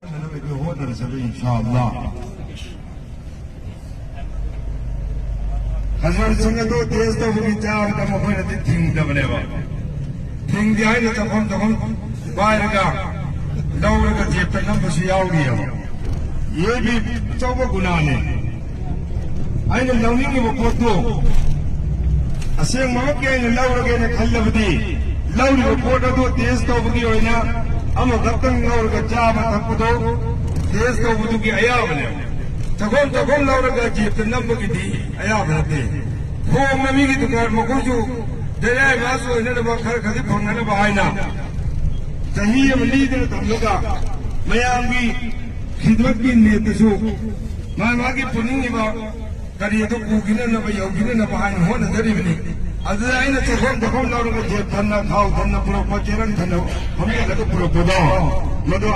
इंशाअल्लाह हजरत संग तो तेज तो भी चार का मफन थिंग दबने वाला थिंग दिया है तो हम बाहर का दौड़ का जेब तक हम बस याव गया ये भी चौबो गुनाह ने आइने लौनी की वो पोतो असेंग मग के आइने लौड़ के ने खल्लबदी लौड़ी वो पोतो तो तेज तो भी होई ना हम गतन लौड़ का जा मत दो तेज तो बुदु की आया बने तगों लौड़ का जेब तक नंबर की दी आया बनते वो मम्मी की दुकान में कुछ दरिया मासो इन्हें बखर खदी फोन बायना सही लीद तमलुका मयामी खिदमत की नेतसु मां की पुनिंग करी तो कुगिन न योगिन न बायन हो नजरिबनी अदराइन तगों लौड़ का जेब धन्ना खाओ धन्ना पुरो पचरन धन्ना हमने लगे पुरो पदो मदो